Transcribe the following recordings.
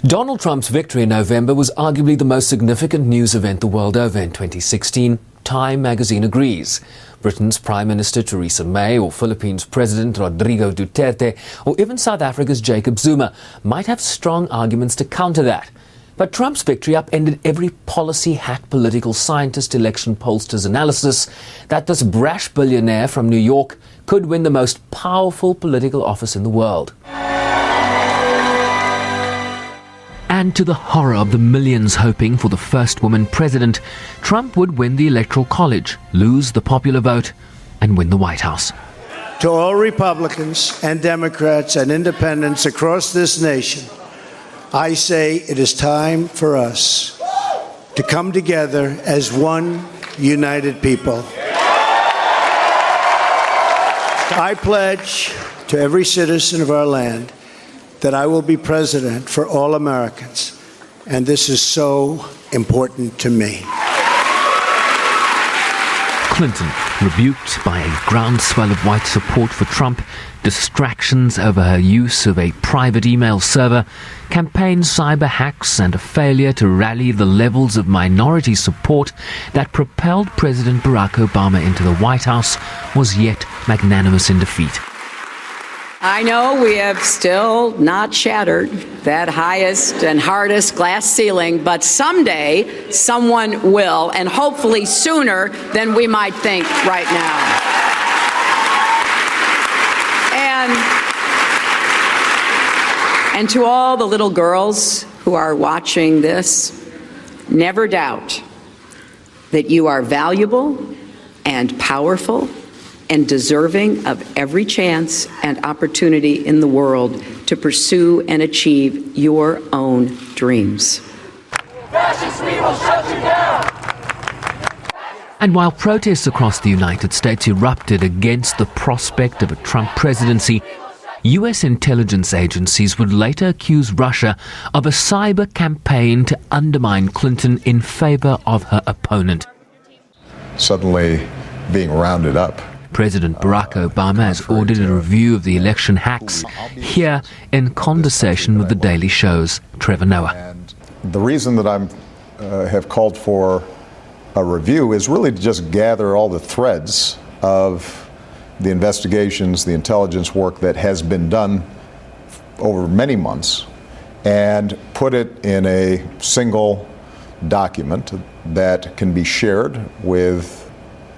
Donald Trump's victory in November was arguably the most significant news event the world over in 2016. Time magazine agrees. Britain's Prime Minister Theresa May, or Philippines President Rodrigo Duterte, or even South Africa's Jacob Zuma might have strong arguments to counter that. But Trump's victory upended every policy hack political scientist election pollster's analysis that this brash billionaire from New York could win the most powerful political office in the world. And to the horror of the millions hoping for the first woman president, Trump would win the Electoral College, lose the popular vote, and win the White House. To all Republicans and Democrats and independents across this nation, I say it is time for us to come together as one united people. I pledge to every citizen of our land that I will be president for all Americans, and this is so important to me. Clinton, rebuked by a groundswell of white support for Trump, distractions over her use of a private email server, campaign cyber hacks, and a failure to rally the levels of minority support that propelled President Barack Obama into the White House, was yet magnanimous in defeat. I know we have still not shattered that highest and hardest glass ceiling, but someday someone will, and hopefully sooner than we might think right now. And to all the little girls who are watching this, never doubt that you are valuable and powerful and deserving of every chance and opportunity in the world to pursue and achieve your own dreams. Fascists, we will shut you down! And while protests across the United States erupted against the prospect of a Trump presidency, U.S. intelligence agencies would later accuse Russia of a cyber campaign to undermine Clinton in favor of her opponent. Suddenly being rounded up. President Barack Obama has ordered a review of the election hacks, here in conversation with The Daily Show's Trevor Noah. And the reason that I have called for a review is really to just gather all the threads of the investigations, the intelligence work that has been done over many months, and put it in a single document that can be shared with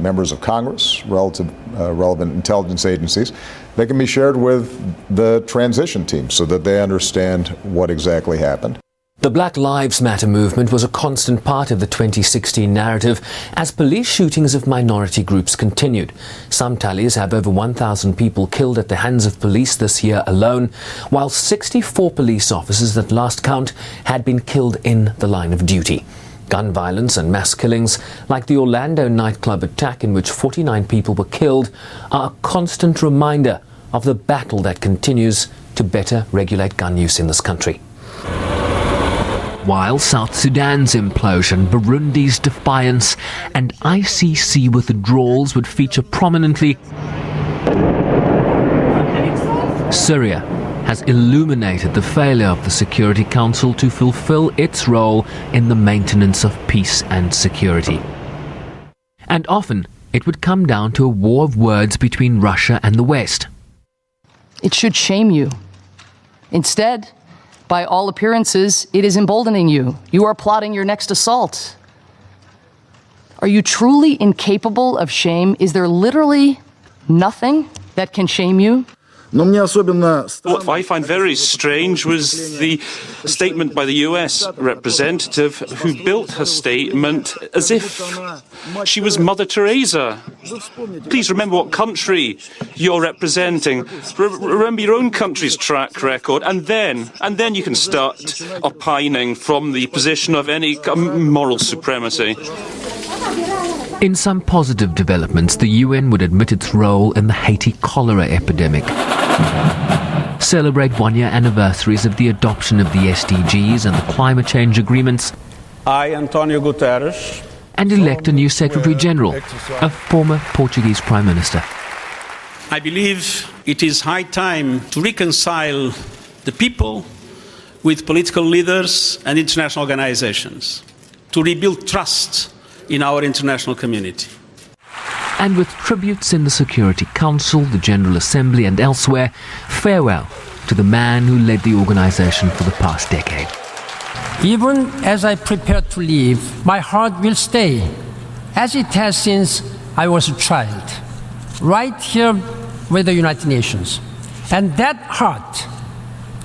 members of Congress, relevant intelligence agencies. They can be shared with the transition team so that they understand what exactly happened. The Black Lives Matter movement was a constant part of the 2016 narrative as police shootings of minority groups continued. Some tallies have over 1,000 people killed at the hands of police this year alone, while 64 police officers at last count had been killed in the line of duty. Gun violence and mass killings, like the Orlando nightclub attack in which 49 people were killed, are a constant reminder of the battle that continues to better regulate gun use in this country. While South Sudan's implosion, Burundi's defiance, and ICC withdrawals would feature prominently, Syria has illuminated the failure of the Security Council to fulfill its role in the maintenance of peace and security. And often, it would come down to a war of words between Russia and the West. It should shame you. Instead, by all appearances, it is emboldening you. You are plotting your next assault. Are you truly incapable of shame? Is there literally nothing that can shame you? What I find very strange was the statement by the US representative who built her statement as if she was Mother Teresa. Please remember what country you're representing. Remember your own country's track record, and then you can start opining from the position of any moral supremacy. In some positive developments, the UN would admit its role in the Haiti cholera epidemic, celebrate one-year anniversaries of the adoption of the SDGs and the climate change agreements, I, Antonio Guterres, and elect a new Secretary General, a former Portuguese Prime Minister. I believe it is high time to reconcile the people with political leaders and international organizations to rebuild trust in our international community. And with tributes in the Security Council, the General Assembly and elsewhere, farewell to the man who led the organization for the past decade. Even as I prepare to leave, my heart will stay, as it has since I was a child, right here with the United Nations. And that heart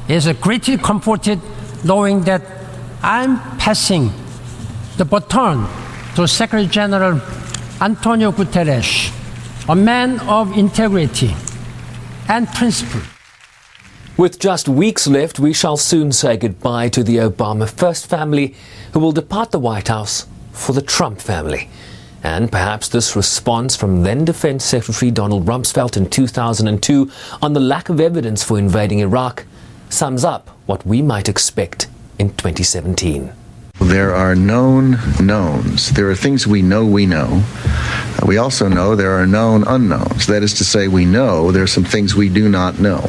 is greatly comforted knowing that I'm passing the baton to Secretary General Antonio Guterres, a man of integrity and principle. With just weeks left, we shall soon say goodbye to the Obama first family, who will depart the White House for the Trump family. And perhaps this response from then Defense Secretary Donald Rumsfeld in 2002 on the lack of evidence for invading Iraq sums up what we might expect in 2017. There are known knowns. There are things we know we know. We also know there are known unknowns. That is to say, we know there are some things we do not know.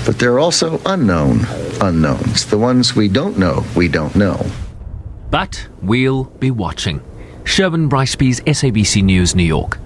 But there are also unknown unknowns. The ones we don't know, we don't know. But we'll be watching. Sherwin Bryce-Pease, SABC News, New York.